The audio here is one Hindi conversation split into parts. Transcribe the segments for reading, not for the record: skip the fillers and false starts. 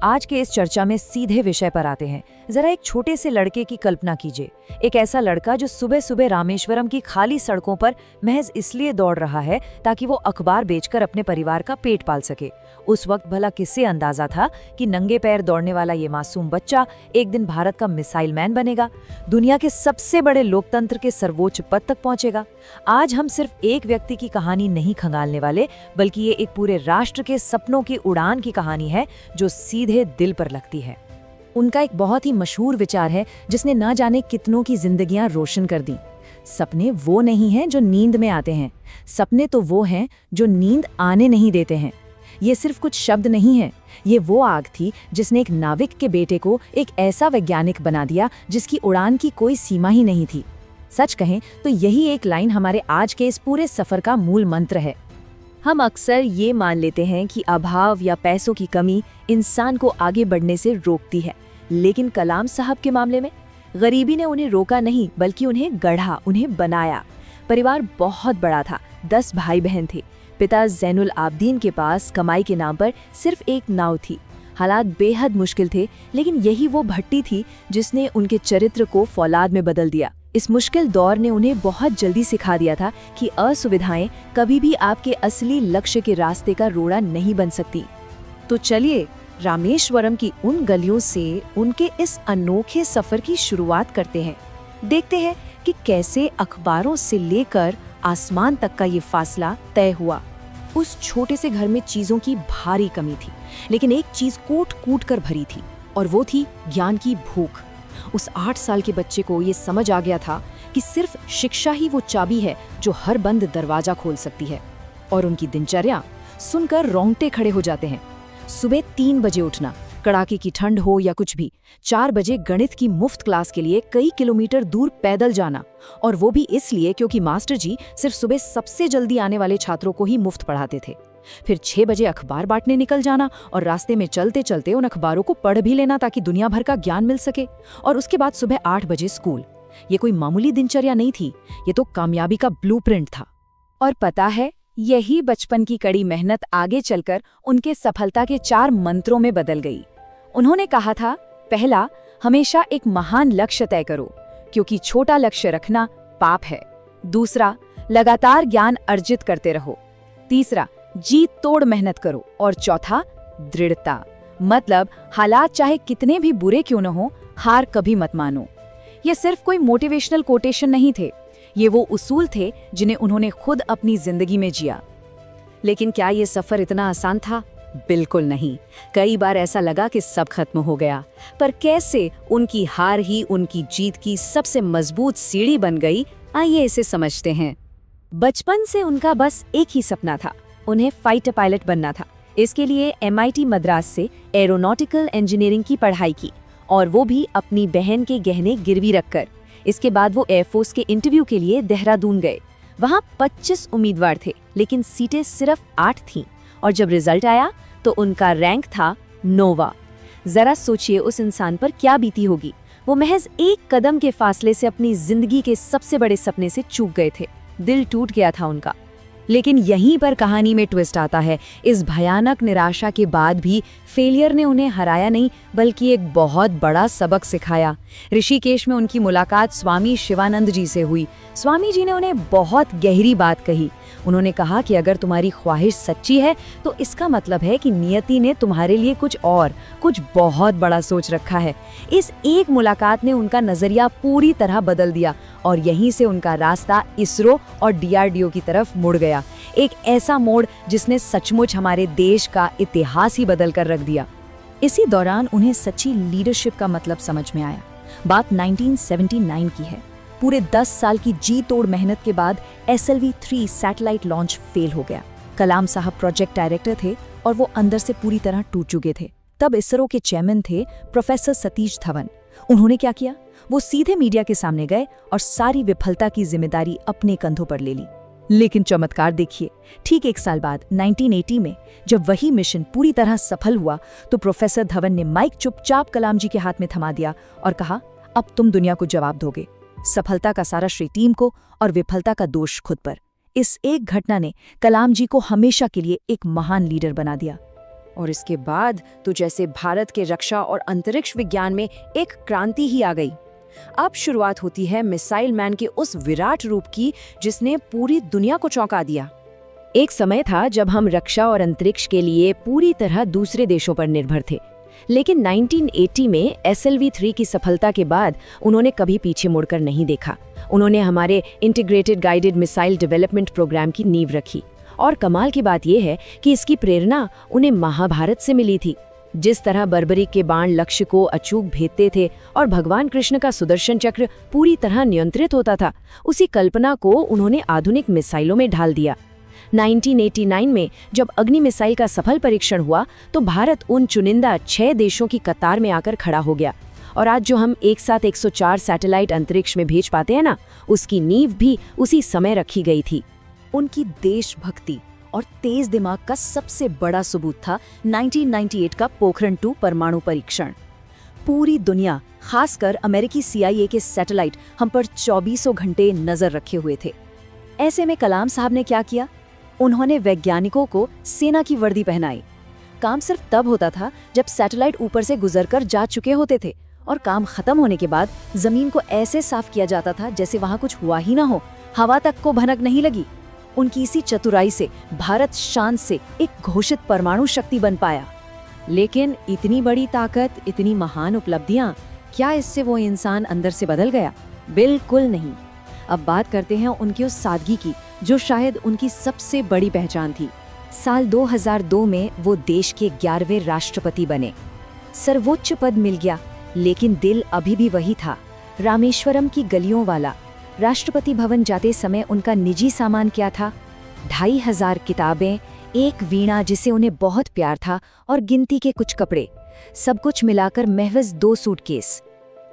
आज के इस चर्चा में सीधे विषय पर आते हैं। जरा एक छोटे से लड़के की कल्पना कीजिए, एक ऐसा लड़का जो सुबह सुबह रामेश्वरम की खाली सड़कों पर महज इसलिए दौड़ रहा है ताकि वो अखबार बेचकर अपने परिवार का पेट पाल सके। उस वक्त भला किससे अंदाजा था कि नंगे पैर दौड़ने वाला ये मासूम बच्चा एक दिन भारत का मिसाइल मैन बनेगा, दुनिया के सबसे बड़े लोकतंत्र के सर्वोच्च पद तक पहुंचेगा। आज हम सिर्फ एक व्यक्ति की कहानी नहीं खंगालने वाले, बल्कि ये एक पूरे राष्ट्र के सपनों की उड़ान की कहानी है जो सीधे दिल पर लगती है। उनका एक बहुत ही मशहूर विचार है जिसने न जाने कितनों की जिंदगियां रोशन कर दी। सपने वो नहीं हैं जो नींद में आते हैं, सपने तो वो हैं जो नींद आने नहीं देते हैं। ये सिर्फ कुछ शब्द नहीं है, ये वो आग थी जिसने एक नाविक के बेटे को एक ऐसा वैज्ञानिक बना दिया जिसकी उड़ान की कोई सीमा ही नहीं थी। सच कहें तो यही एक लाइन हमारे आज के इस पूरे सफर का मूल मंत्र है। हम अक्सर ये मान लेते हैं कि अभाव या पैसों की कमी इंसान को आगे बढ़ने से रोकती है, लेकिन कलाम साहब के मामले में गरीबी ने उन्हें रोका नहीं, बल्कि उन्हें गढ़ा, उन्हें बनाया। परिवार बहुत बड़ा था, 10 भाई बहन थे। पिता जैनुल आबदीन के पास कमाई के नाम पर सिर्फ एक नाव थी। हालात बेहद मुश्किल थे, लेकिन यही वो भट्टी थी जिसने उनके चरित्र को फौलाद में बदल दिया। इस मुश्किल दौर ने उन्हें बहुत जल्दी सिखा दिया था कि असुविधाएं कभी भी आपके असली लक्ष्य के रास्ते का रोड़ा नहीं बन सकती। तो चलिए रामेश्वरम की उन गलियों से उनके इस अनोखे सफर की शुरुआत करते हैं। देखते हैं कि कैसे अखबारों से लेकर आसमान तक का ये फासला तय हुआ। उस छोटे से घर में चीजों की भारी कमी थी, लेकिन एक चीज कूट कूट कर भरी थी, और वो थी ज्ञान की भूख। उस 8 साल के बच्चे को ये समझ आ गया था कि सिर्फ शिक्षा ही वो चाबी है जो हर बंद दरवाजा खोल सकती है। और उनकी दिनचर्या सुनकर रोंगटे खड़े हो जाते हैं। सुबह 3 बजे उठना, कड़ाके की ठंड हो या कुछ भी, 4 बजे गणित की मुफ्त क्लास के लिए कई किलोमीटर दूर पैदल जाना, और वो भी इसलिए क्योंकि मास्टर जी सिर्फ सुबह सबसे जल्दी आने वाले छात्रों को ही मुफ्त पढ़ाते थे। फिर 6 बजे अखबार बांटने निकल जाना, और रास्ते में चलते चलते उन अखबारों को पढ़ भी लेना ताकि दुनिया भर का ज्ञान मिल सके। और उसके बाद सुबह 8 बजे स्कूल। ये कोई मामूली दिनचर्या नहीं थी, ये तो कामयाबी का ब्लूप्रिंट था। और पता है, यही बचपन की कड़ी मेहनत आगे चलकर उनके सफलता के 4 मंत्रों में बदल गई। उन्होंने कहा था, पहला, हमेशा एक महान लक्ष्य तय करो, क्योंकि छोटा लक्ष्य रखना पाप है। दूसरा, लगातार ज्ञान अर्जित करते रहो। तीसरा, जी तोड़ मेहनत करो। और चौथा, दृढ़ता, मतलब हालात चाहे कितने भी बुरे क्यों न हो, हार कभी मत मानो। ये सिर्फ कोई मोटिवेशनल कोटेशन नहीं थे, ये वो उसूल थे जिन्हें उन्होंने खुद अपनी जिंदगी में जिया। लेकिन क्या ये सफर इतना आसान था? बिल्कुल नहीं। कई बार ऐसा लगा कि सब खत्म हो गया, पर कैसे उनकी हार ही उनकी जीत की सबसे मजबूत सीढ़ी बन गई, आइए इसे समझते हैं। बचपन से उनका बस एक ही सपना था, उन्हें फाइटर पायलट बनना था। इसके लिए MIT मद्रास से एरोनॉटिकल इंजीनियरिंग की पढ़ाई की, और वो भी अपनी बहन के गहने गिरवी रखकर। इसके बाद वो एयरफोर्स के इंटरव्यू के लिए देहरादून गए। वहाँ 25 उम्मीदवार थे, लेकिन सीटें सिर्फ 8 थीं, और जब रिजल्ट आया तो उनका रैंक था नोवा। जरा सोचिए उस इंसान पर क्या बीती होगी। वो महज एक कदम के फासले से अपनी जिंदगी के सबसे बड़े सपने से चूक गए थे। दिल टूट गया था उनका। लेकिन यहीं पर कहानी में ट्विस्ट आता है। इस भयानक निराशा के बाद भी फेलियर ने उन्हें हराया नहीं, बल्कि एक बहुत बड़ा सबक सिखाया। ऋषिकेश में उनकी मुलाकात स्वामी शिवानंद जी से हुई। स्वामी जी ने उन्हें बहुत गहरी बात कही। उन्होंने कहा कि अगर तुम्हारी ख्वाहिश सच्ची है तो इसका मतलब है कि नियति ने तुम्हारे लिए कुछ बहुत बड़ा सोच रखा है। इस एक मुलाकात ने उनका नजरिया पूरी तरह बदल दिया, और यहीं से उनका रास्ता इसरो और DRDO की तरफ मुड़ गया। एक ऐसा मोड़ जिसने सचमुच हमारे देश का इतिहास ही बदल कर रख दिया। इसी दौरान उन्हें सच्ची लीडरशिप का मतलब समझ में आया। बात 1979 की है। पूरे 10 साल की जी तोड़ मेहनत के बाद SLV-3 सैटेलाइट लॉन्च फेल हो गया। कलाम साहब प्रोजेक्ट डायरेक्टर थे, और वो अंदर से पूरी तरह टूट चुके थे। तब इसरो के चेयरमैन थे प्रोफेसर सतीश धवन। उन्होंने क्या किया? वो सीधे मीडिया के सामने गए और सारी विफलता की जिम्मेदारी अपने कंधों पर ले ली। लेकिन चमत्कार देखिए, ठीक 1 साल बाद 1980 में जब वही मिशन पूरी तरह सफल हुआ, तो प्रोफेसर धवन ने माइक चुपचाप कलाम जी के हाथ में थमा दिया और कहा, अब तुम दुनिया को जवाब दोगे। सफलता का सारा श्रेय टीम को और विफलता का दोष खुद पर। इस एक घटना ने कलाम जी को हमेशा के लिए एक महान लीडर बना दिया। और इसके बाद तो जैसे भारत के रक्षा और अंतरिक्ष विज्ञान में एक क्रांति ही आ गई। अब शुरुआत होती है मिसाइल मैन के उस विराट रूप की जिसने पूरी दुनिया को चौंका दिया। एक समय था जब हम रक्षा और अंतरिक्ष के लिए पूरी तरह दूसरे देशों पर निर्भर थे, लेकिन 1980 में SLV-3 की सफलता के बाद उन्होंने कभी पीछे मुड़कर नहीं देखा। उन्होंने हमारे integrated guided missile development programme की नींव रखी। और कमाल की बात यह है कि इसकी प्रेरणा उन्हें महाभारत से मिली थी। जिस तरह बर्बरी के बाण लक्ष्य को अचूक भेदते थे और भगवान कृष्ण का सुदर्शन चक्र पूरी तरह नियंत्रित होता था, उसी कल्पना को उन्होंने आधुनिक मिसाइलों में ढाल दिया। 1989 में जब अग्नि मिसाइल का सफल परीक्षण हुआ तो भारत उन चुनिंदा 6 देशों की कतार में आकर खड़ा हो गया। और आज जो हम एक साथ 104 सैटेलाइट अंतरिक्ष में भेज पाते हैं ना, उसकी नींव भी उसी समय रखी गई थी। उनकी देशभक्ति और तेज दिमाग का सबसे बड़ा सबूत था 1998 का पोखरण 2 परमाणु परीक्षण। पूरी दुनिया, खासकर अमेरिकी CIA के सैटेलाइट हम पर 24 घंटे नजर रखे हुए थे। ऐसे में कलाम साहब ने क्या किया? उन्होंने वैज्ञानिकों को सेना की वर्दी पहनाई। काम सिर्फ तब होता था जब सैटेलाइट ऊपर से गुजरकर जा चुके होते थे, और काम खत्म होने के बाद जमीन को ऐसे साफ किया जाता था जैसे वहां कुछ हुआ ही ना हो, हवा तक को भनक नहीं लगी। उनकी इसी चतुराई से भारत शान से एक घोषित परमाणु शक्ति बन पाया। लेकिन इतनी बड़ी ताकत, इतनी महान उपलब्धियां, क्या इससे वो इंसान अंदर से बदल गया? बिल्कुल नहीं। अब बात करते हैं उनकी उस सादगी की जो शायद उनकी सबसे बड़ी पहचान थी। साल 2002 में वो देश के 11वें राष्ट्रपति बने। सर्वोच्च पद मिल गया, लेकिन दिल अभी भी वही था, रामेश्वरम की गलियों वाला। राष्ट्रपति भवन जाते समय उनका निजी सामान क्या था? 2500 किताबें, एक वीणा जिसे उन्हें बहुत प्यार था, और गिनती के कुछ कपड़े। सब कुछ मिलाकर महज 2 सूटकेस।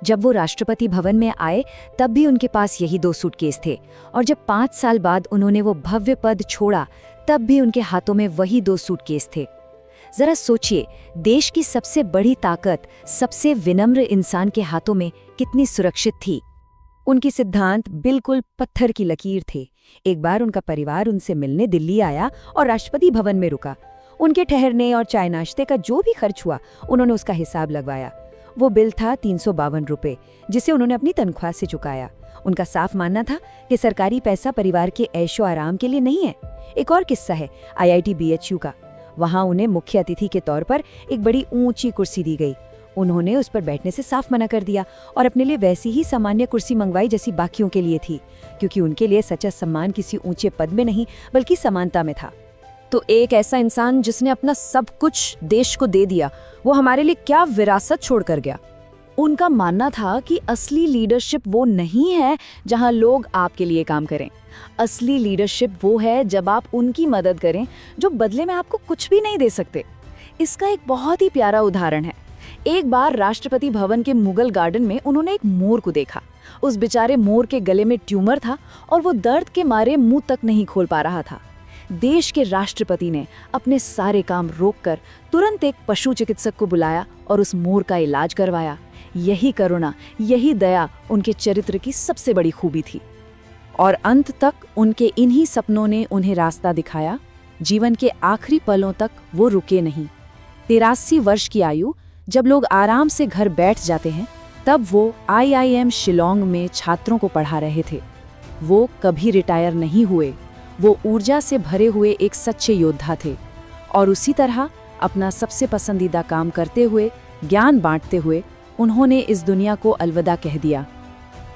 जब वो राष्ट्रपति भवन में आए तब भी उनके पास यही 2 सूटकेस थे, और जब 5 साल बाद उन्होंने वो भव्य पद छोड़ा तब भी उनके हाथों में वही 2 सूटकेस थे। जरा सोचिए, देश की सबसे बड़ी ताकत सबसे विनम्र इंसान के हाथों में कितनी सुरक्षित थी। उनकी सिद्धांत बिल्कुल पत्थर की लकीर थे। एक बार उनका परिवार उनसे मिलने दिल्ली आया और राष्ट्रपति भवन में रुका। उनके ठहरने और चाय नाश्ते का जो भी खर्च हुआ, उन्होंने उसका हिसाब लगवाया। वो बिल था 352 रुपए, जिसे उन्होंने अपनी तनख्वाह से चुकाया। उनका साफ मानना था कि सरकारी पैसा परिवार के ऐशो आराम के लिए नहीं है। एक और किस्सा है IIT BHU का। वहां उन्हें मुख्य अतिथि के तौर पर एक बड़ी ऊंची कुर्सी दी गई। उन्होंने उस पर बैठने से साफ मना कर दिया और अपने लिए वैसी ही सामान्य कुर्सी मंगवाई जैसी बाकियों के लिए थी, क्योंकि उनके लिए सच्चा सम्मान किसी ऊंचे पद में नहीं बल्कि समानता में था। तो एक ऐसा इंसान जिसने अपना सब कुछ देश को दे दिया, वो हमारे लिए क्या विरासत छोड़ कर गया। उनका मानना था कि असली लीडरशिप वो नहीं है जहां लोग आपके लिए काम करें। असली लीडरशिप वो है जब आप उनकी मदद करें जो बदले में आपको कुछ भी नहीं दे सकते। इसका एक बहुत ही प्यारा उदाहरण है। एक बार राष्ट्रपति भवन के मुगल गार्डन में उन्होंने एक मोर को देखा। उस बेचारे मोर के गले में ट्यूमर था और वो दर्द के मारे मुंह तक नहीं खोल पा रहा था। देश के राष्ट्रपति ने अपने सारे काम रोककर तुरंत एक पशु चिकित्सक को बुलाया और उस मोर का इलाज करवाया। यही करुणा, यही दया उनके चरित्र की सबसे बड़ी खूबी थी। और अंत तक उनके इन्हीं सपनों ने उन्हें रास्ता दिखाया। जीवन के आखिरी पलों तक वो रुके नहीं। 83 वर्ष की आयु, जब लोग आराम से घर बैठ जाते हैं, तब वो IIM शिलोंग में छात्रों को पढ़ा रहे थे। वो कभी रिटायर नहीं हुए। वो ऊर्जा से भरे हुए एक सच्चे योद्धा थे, और उसी तरह अपना सबसे पसंदीदा काम करते हुए, ज्ञान बांटते हुए, उन्होंने इस दुनिया को अलविदा कह दिया।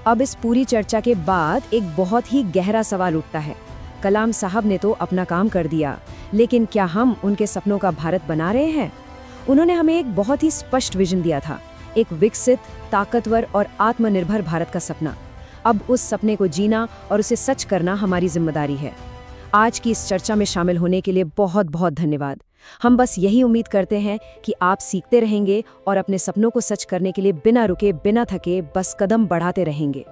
अब इस पूरी चर्चा के बाद एक बहुत ही गहरा सवाल उठता है। कलाम साहब ने तो अपना काम कर दिया, लेकिन क्या हम उनके सपनों का भारत बना रहे हैं? उन्होंने हमें एक बहुत ही स्पष्ट विजन दिया था, एक विकसित, ताकतवर और आत्मनिर्भर भारत का सपना। अब उस सपने को जीना और उसे सच करना हमारी जिम्मेदारी है। आज की इस चर्चा में शामिल होने के लिए बहुत बहुत धन्यवाद। हम बस यही उम्मीद करते हैं कि आप सीखते रहेंगे और अपने सपनों को सच करने के लिए बिना रुके, बिना थके बस कदम बढ़ाते रहेंगे।